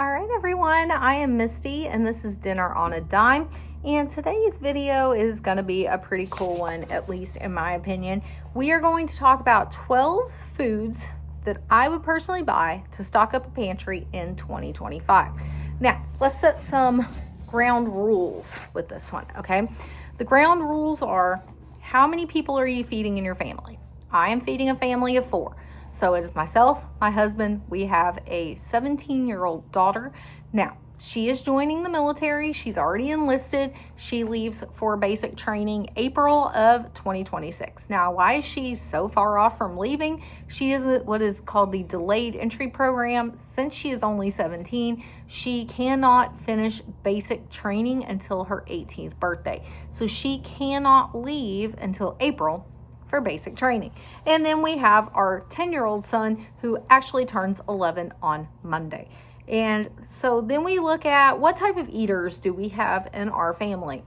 All right, everyone, I am Misty and this is Dinner on a Dime. And today's video is going to be a pretty cool one, at least in my opinion. We are going to talk about 12 foods that I would personally buy to stock up a pantry in 2025. Now, let's set some ground rules with this one, okay? The ground rules are, how many people are you feeding in your family? I am feeding a family of 4. So it is myself, my husband, we have a 17-year-old daughter. Now, she is joining the military. She's already enlisted. She leaves for basic training April of 2026. Now, why is she so far off from leaving? She is what is called the delayed entry program. Since she is only 17, she cannot finish basic training until her 18th birthday. So she cannot leave until April for basic training. And then we have our 10-year-old son who actually turns 11 on Monday. And so then we look at what type of eaters do we have in our family.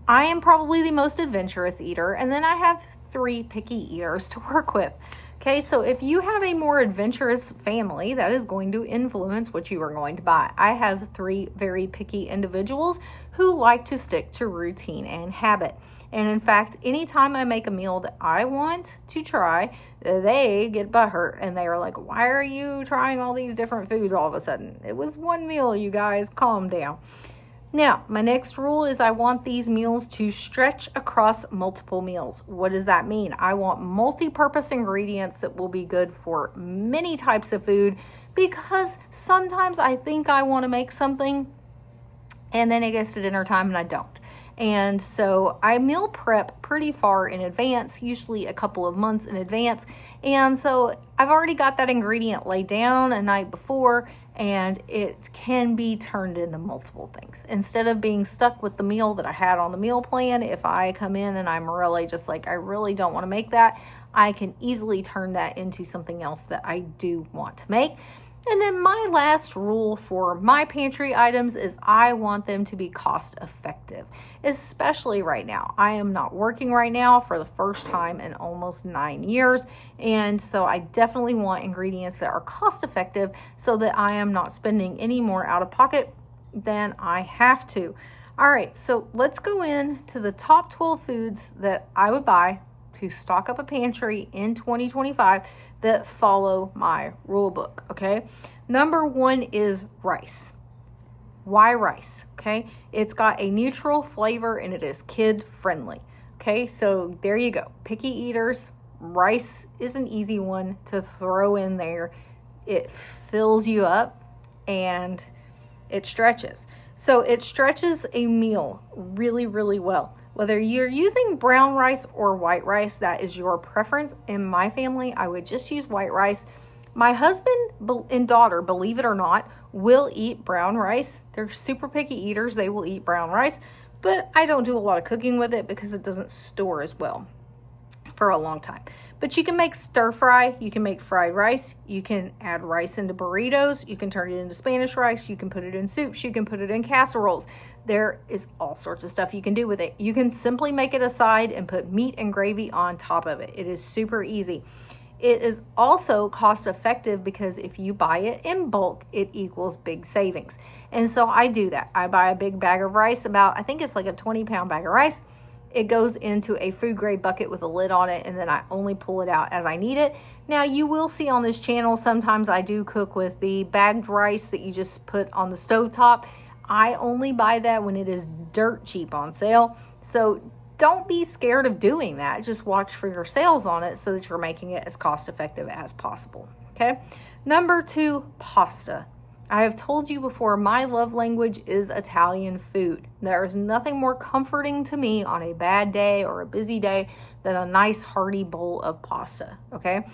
I am probably the most adventurous eater, and then I have 3 picky eaters to work with. Okay, so if you have a more adventurous family, that is going to influence what you are going to buy. I have 3 very picky individuals who like to stick to routine and habit. And in fact, anytime I make a meal that I want to try, they get butthurt and they are like, why are you trying all these different foods all of a sudden? It was one meal, you guys, calm down. Now, my next rule is I want these meals to stretch across multiple meals. What does that mean? I want multi-purpose ingredients that will be good for many types of food, because sometimes I think I want to make something and then it gets to dinner time and I don't. And so I meal prep pretty far in advance, usually a couple of months in advance. And so I've already got that ingredient laid down a night before, and it can be turned into multiple things. Instead of being stuck with the meal that I had on the meal plan, if I come in and I'm really just like, I really don't want to make that, I can easily turn that into something else that I do want to make. And then my last rule for my pantry items is I want them to be cost effective, especially right now. I am not working right now for the first time in almost 9 years. And so I definitely want ingredients that are cost effective so that I am not spending any more out of pocket than I have to. All right, so let's go into the top 12 foods that I would buy to stock up a pantry in 2025 that follow my rule book, okay? Number 1 is rice. Why rice? Okay, it's got a neutral flavor and it is kid friendly. Okay, so there you go. Picky eaters, rice is an easy one to throw in there. It fills you up and it stretches. So it stretches a meal really, really well. Whether you're using brown rice or white rice, that is your preference. In my family, I would just use white rice. My husband and daughter, believe it or not, will eat brown rice. They're super picky eaters. They will eat brown rice, but I don't do a lot of cooking with it because it doesn't store as well for a long time. But you can make stir fry, you can make fried rice, you can add rice into burritos, you can turn it into Spanish rice, you can put it in soups, you can put it in casseroles. There is all sorts of stuff you can do with it. You can simply make it a side and put meat and gravy on top of it. It is super easy. It is also cost effective because if you buy it in bulk, it equals big savings. And so I do that. I buy a big bag of rice, I think it's like a 20-pound bag of rice. It goes into a food grade bucket with a lid on it, and then I only pull it out as I need it. Now, you will see on this channel, sometimes I do cook with the bagged rice that you just put on the stovetop. I only buy that when it is dirt cheap on sale. So don't be scared of doing that. Just watch for your sales on it so that you're making it as cost effective as possible. Okay. Number 2, pasta. I have told you before, my love language is Italian food. There is nothing more comforting to me on a bad day or a busy day than a nice hearty bowl of pasta, okay?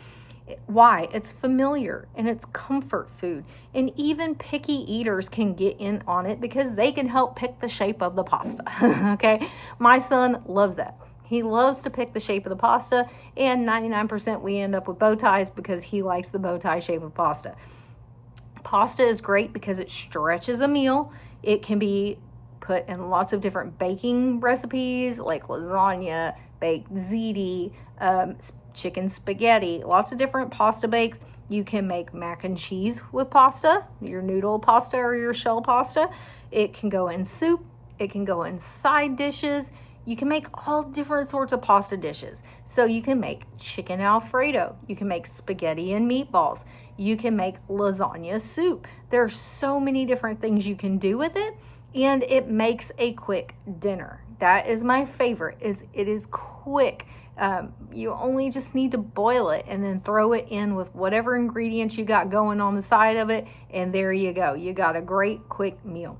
Why? It's familiar and it's comfort food. And even picky eaters can get in on it because they can help pick the shape of the pasta, okay? My son loves that. He loves to pick the shape of the pasta, and 99% we end up with bow ties because he likes the bow tie shape of pasta. Pasta is great because it stretches a meal. It can be put in lots of different baking recipes like lasagna, baked ziti, chicken spaghetti, lots of different pasta bakes. You can make mac and cheese with pasta, your noodle pasta or your shell pasta. It can go in soup. It can go in side dishes. You can make all different sorts of pasta dishes. So you can make chicken Alfredo. You can make spaghetti and meatballs. You can make lasagna soup. There are so many different things you can do with it, and it makes a quick dinner. That is my favorite, is it is quick. You only just need to boil it and then throw it in with whatever ingredients you got going on the side of it, and there you go. You got a great quick meal.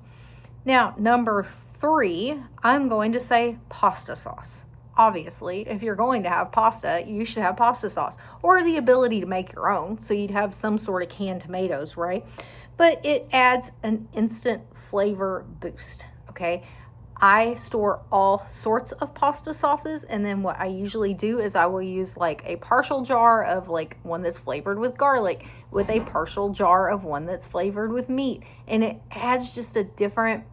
Now, number 3, I'm going to say pasta sauce. Obviously, if you're going to have pasta, you should have pasta sauce or the ability to make your own. So you'd have some sort of canned tomatoes, right? But it adds an instant flavor boost, okay? I store all sorts of pasta sauces, and then what I usually do is I will use like a partial jar of like one that's flavored with garlic with a partial jar of one that's flavored with meat, and it adds just a different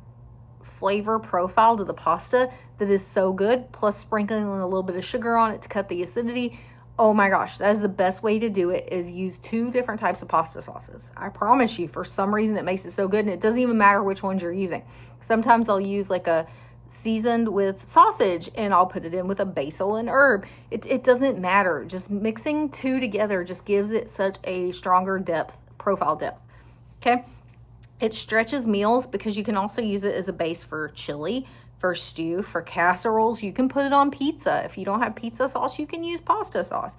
flavor profile to the pasta that is so good, plus sprinkling a little bit of sugar on it to cut the acidity. Oh my gosh, that is the best way to do it, is use 2 different types of pasta sauces. I promise you, for some reason it makes it so good, and it doesn't even matter which ones you're using. Sometimes I'll use like a seasoned with sausage and I'll put it in with a basil and herb. It doesn't matter. Just mixing 2 together just gives it such a stronger profile depth. Okay. It stretches meals because you can also use it as a base for chili, for stew, for casseroles. You can put it on pizza. If you don't have pizza sauce, you can use pasta sauce.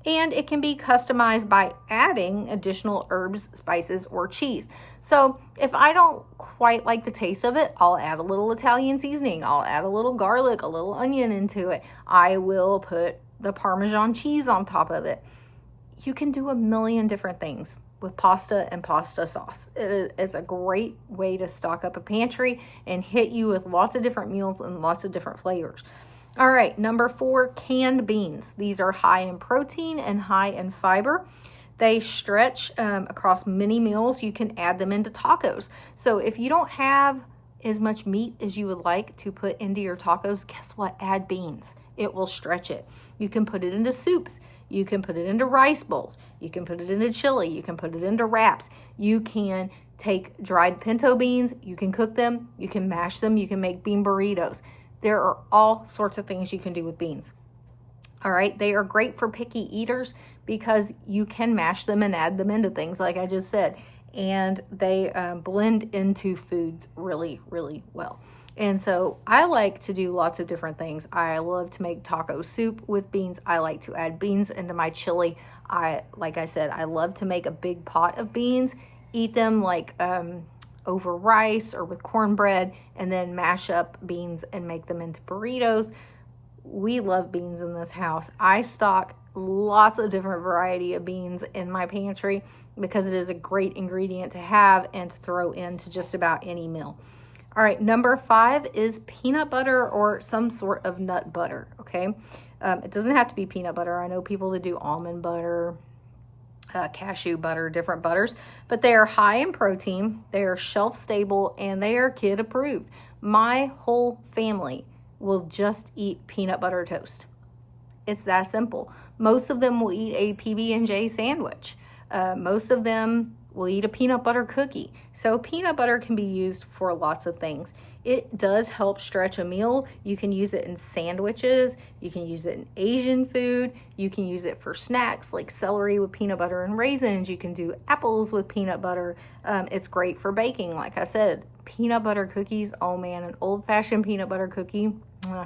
And it can be customized by adding additional herbs, spices, or cheese. So if I don't quite like the taste of it, I'll add a little Italian seasoning. I'll add a little garlic, a little onion into it. I will put the Parmesan cheese on top of it. You can do a million different things with pasta and pasta sauce. It's a great way to stock up a pantry and hit you with lots of different meals and lots of different flavors. All right, number 4, canned beans. These are high in protein and high in fiber. They stretch across many meals. You can add them into tacos. So if you don't have as much meat as you would like to put into your tacos, guess what? Add beans. It will stretch it. You can put it into soups. You can put it into rice bowls. You can put it into chili. You can put it into wraps. You can take dried pinto beans. You can cook them. You can mash them. You can make bean burritos. There are all sorts of things you can do with beans. All right, they are great for picky eaters because you can mash them and add them into things like I just said. And they blend into foods really, really well. And so I like to do lots of different things. I love to make taco soup with beans. I like to add beans into my chili. Like I said, I love to make a big pot of beans, eat them like over rice or with cornbread, and then mash up beans and make them into burritos. We love beans in this house. I stock lots of different variety of beans in my pantry because it is a great ingredient to have and to throw into just about any meal. All right, number 5 is peanut butter or some sort of nut butter, okay? It doesn't have to be peanut butter. I know people that do almond butter, cashew butter, different butters, but they are high in protein, they are shelf stable, and they are kid approved. My whole family will just eat peanut butter toast. It's that simple. Most of them will eat a PB&J sandwich. Most of them will eat a peanut butter cookie. So peanut butter can be used for lots of things. It does help stretch a meal. You can use it in sandwiches. You can use it in Asian food. You can use it for snacks like celery with peanut butter and raisins. You can do apples with peanut butter. It's great for baking. Like I said, peanut butter cookies. Oh man, an old-fashioned peanut butter cookie.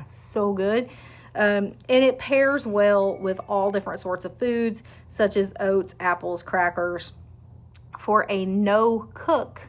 So good. And it pairs well with all different sorts of foods such as oats, apples, crackers, for a no-cook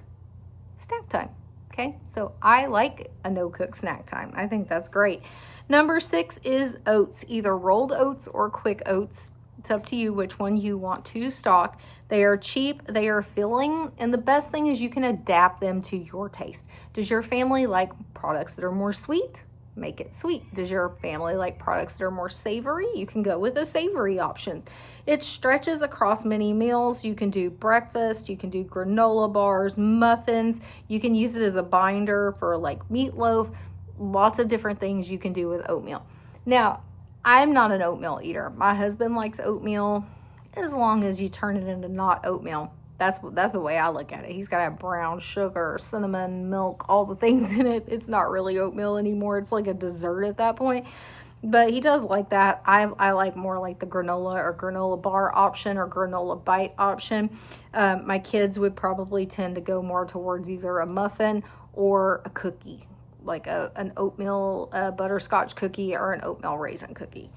snack time, okay? So I like a no-cook snack time. I think that's great. Number 6 is oats, either rolled oats or quick oats. It's up to you which one you want to stock. They are cheap, they are filling, and the best thing is you can adapt them to your taste. Does your family like products that are more sweet? Make it sweet. Does your family like products that are more savory? You can go with the savory options. It stretches across many meals. You can do breakfast, you can do granola bars, muffins. You can use it as a binder for like meatloaf. Lots of different things you can do with oatmeal. Now, I'm not an oatmeal eater. My husband likes oatmeal. as long as you turn it into not oatmeal. That's the way I look at it. He's got to have brown sugar, cinnamon, milk, all the things in it. It's not really oatmeal anymore. It's like a dessert at that point. But he does like that. I like more like the granola or granola bar option or granola bite option. My kids would probably tend to go more towards either a muffin or a cookie, like an oatmeal butterscotch cookie or an oatmeal raisin cookie.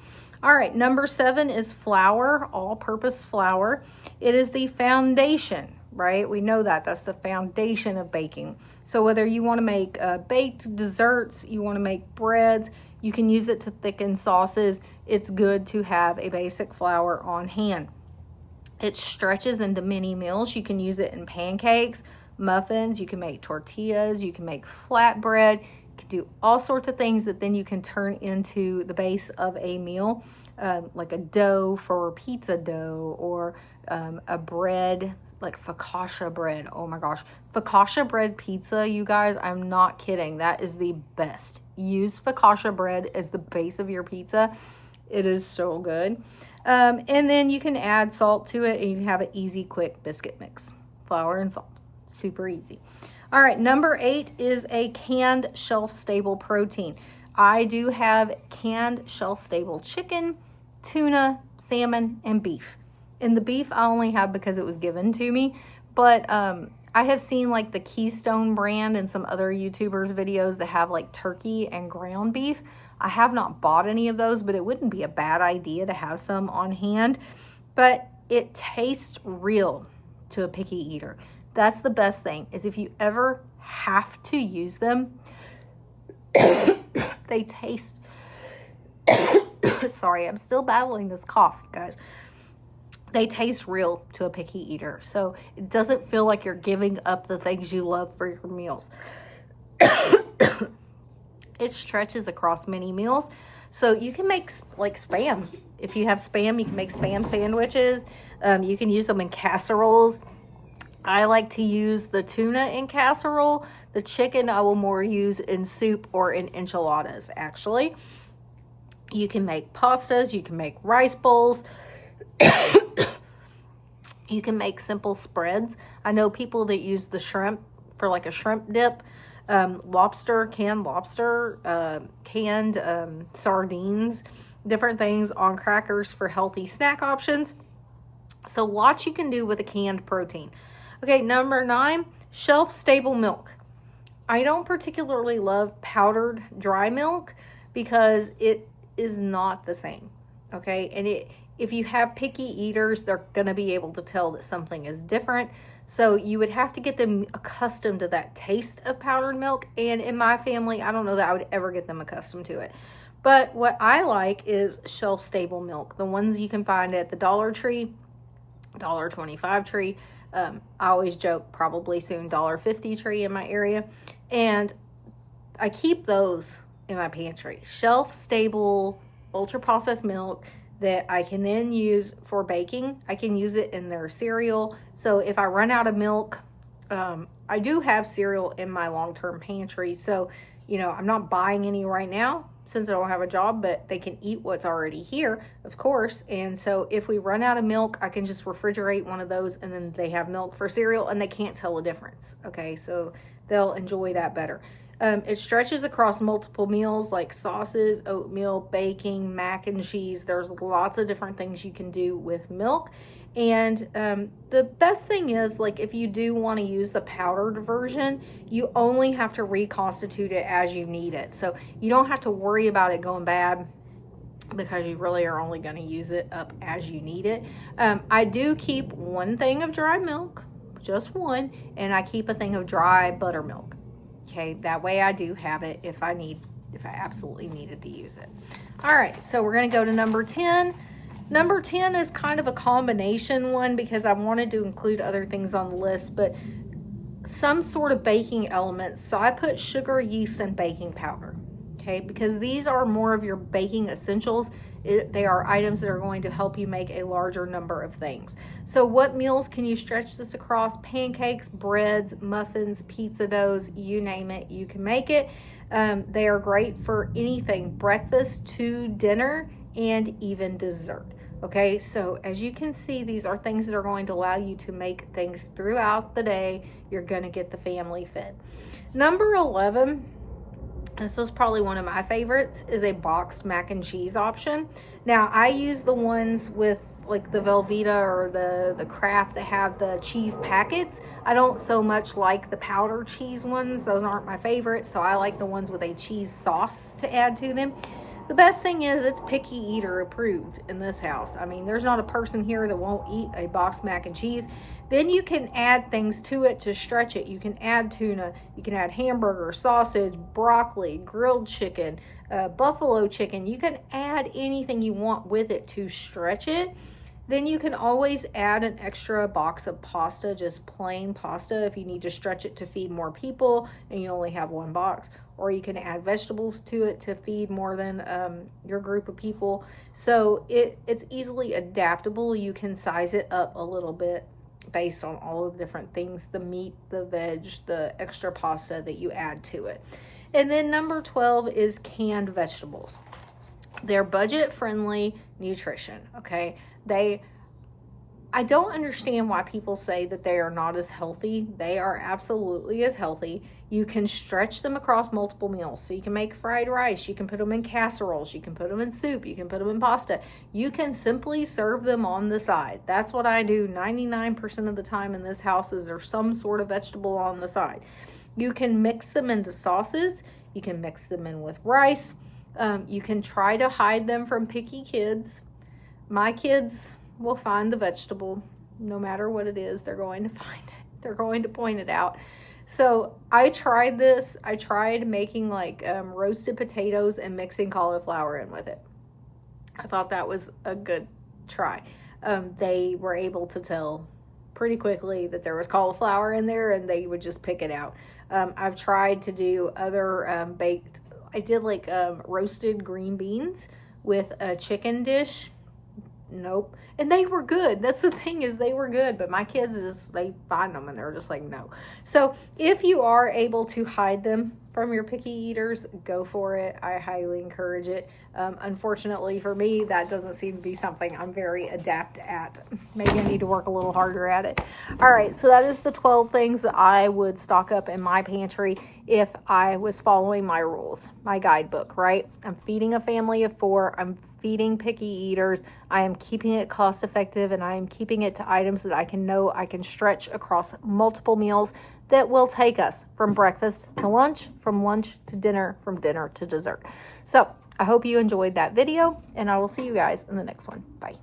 All right, number 7 is flour, all-purpose flour. It is the foundation, right? We know that. That's the foundation of baking. So whether you want to make baked desserts, you want to make breads, you can use it to thicken sauces. It's good to have a basic flour on hand. It stretches into many meals. You can use it in pancakes, muffins, you can make tortillas, you can make flatbread. You can do all sorts of things that then you can turn into the base of a meal, like a dough for pizza dough, or a bread, like focaccia bread. Oh my gosh. Focaccia bread pizza, you guys, I'm not kidding. That is the best. Use focaccia bread as the base of your pizza. It is so good. And then you can add salt to it and you can have an easy, quick biscuit mix. Flour and salt. Super easy. All right, number 8 is a canned shelf-stable protein. I do have canned shelf-stable chicken, tuna, salmon, and beef. And the beef I only have because it was given to me. But I have seen like the Keystone brand and some other YouTubers videos that have like turkey and ground beef. I have not bought any of those, but it wouldn't be a bad idea to have some on hand. But it tastes real to a picky eater. That's the best thing, is if you ever have to use them, they taste, sorry, I'm still battling this cough, guys. They taste real to a picky eater. So it doesn't feel like you're giving up the things you love for your meals. It stretches across many meals. So you can make like Spam. If you have Spam, you can make Spam sandwiches. You can use them in casseroles. I like to use the tuna in casserole. The chicken I will more use in soup or in enchiladas, actually. You can make pastas. You can make rice bowls. You can make simple spreads. I know people that use the shrimp for like a shrimp dip. Lobster, canned sardines, different things on crackers for healthy snack options. So lots you can do with a canned protein. Okay, number 9, shelf-stable milk. I don't particularly love powdered dry milk because it is not the same, okay? And if you have picky eaters, they're going to be able to tell that something is different. So you would have to get them accustomed to that taste of powdered milk. And in my family, I don't know that I would ever get them accustomed to it. But what I like is shelf-stable milk. The ones you can find at the Dollar Tree, $1.25 tree. I always joke, probably soon $1.50 tree in my area. And I keep those in my pantry. Shelf-stable, ultra-processed milk that I can then use for baking. I can use it in their cereal. So if I run out of milk, I do have cereal in my long-term pantry. So, you know, I'm not buying any right now since I don't have a job, but they can eat what's already here, of course. And so if we run out of milk, I can just refrigerate one of those and then they have milk for cereal and they can't tell the difference. Okay, so they'll enjoy that better. It stretches across multiple meals like sauces, oatmeal, baking, mac and cheese. There's lots of different things you can do with milk. And the best thing is, like, if you do want to use the powdered version, you only have to reconstitute it as you need it. So you don't have to worry about it going bad because you really are only going to use it up as you need it. I do keep one thing of dry milk, just one, and I keep a thing of dry buttermilk. Okay, that way I do have it if I absolutely needed to use it. All right, so we're going to go to number 10. Number 10 is kind of a combination one because I wanted to include other things on the list, but some sort of baking elements. So I put sugar, yeast, and baking powder, okay, because these are more of your baking essentials. They are items that are going to help you make a larger number of things. So what meals can you stretch this across? Pancakes, breads, muffins, pizza doughs, you name it, you can make it. They are great for anything, breakfast to dinner and even dessert. Okay, so as you can see, these are things that are going to allow you to make things throughout the day. You're going to get the family fed. Number 11, this is probably one of my favorites, is a boxed mac and cheese option. Now, I use the ones with like the Velveeta or the Kraft that have the cheese packets. I don't so much like the powder cheese ones. Those aren't my favorite, so I like the ones with a cheese sauce to add to them. The best thing is it's picky eater approved in this house. I mean, there's not a person here that won't eat a boxed mac and cheese. Then you can add things to it to stretch it. You can add tuna, you can add hamburger, sausage, broccoli, grilled chicken, buffalo chicken. You can add anything you want with it to stretch it. Then you can always add an extra box of pasta, just plain pasta, if you need to stretch it to feed more people and you only have one box. Or you can add vegetables to it to feed more than your group of people. So it's easily adaptable. You can size it up a little bit based on all of the different things, the meat, the veg, the extra pasta that you add to it. And then number 12 is canned vegetables. They're budget-friendly nutrition, okay? I don't understand why people say that they are not as healthy. They are absolutely as healthy. You can stretch them across multiple meals. So you can make fried rice. You can put them in casseroles. You can put them in soup. You can put them in pasta. You can simply serve them on the side. That's what I do 99% of the time in this house, is there's some sort of vegetable on the side. You can mix them into sauces. You can mix them in with rice. You can try to hide them from picky kids. My kids will find the vegetable. No matter what it is, they're going to find it. They're going to point it out. So I tried this. I tried making like roasted potatoes and mixing cauliflower in with it. I thought that was a good try. They were able to tell pretty quickly that there was cauliflower in there, and they would just pick it out. I've tried to do other baked. I did like roasted green beans with a chicken dish. Nope. And they were good. That's the thing, is they were good, but my kids just, they find them and they're just like, no. So if you are able to hide them from your picky eaters, go for it. I highly encourage it. Unfortunately for me, that doesn't seem to be something I'm very adept at. Maybe I need to work a little harder at it. All right, so that is the 12 things that I would stock up in my pantry if I was following my rules, my guidebook, right? I'm feeding a family of 4. I'm feeding picky eaters. I am keeping it cost effective, and I am keeping it to items that I can stretch across multiple meals that will take us from breakfast to lunch, from lunch to dinner, from dinner to dessert. So I hope you enjoyed that video, and I will see you guys in the next one. Bye.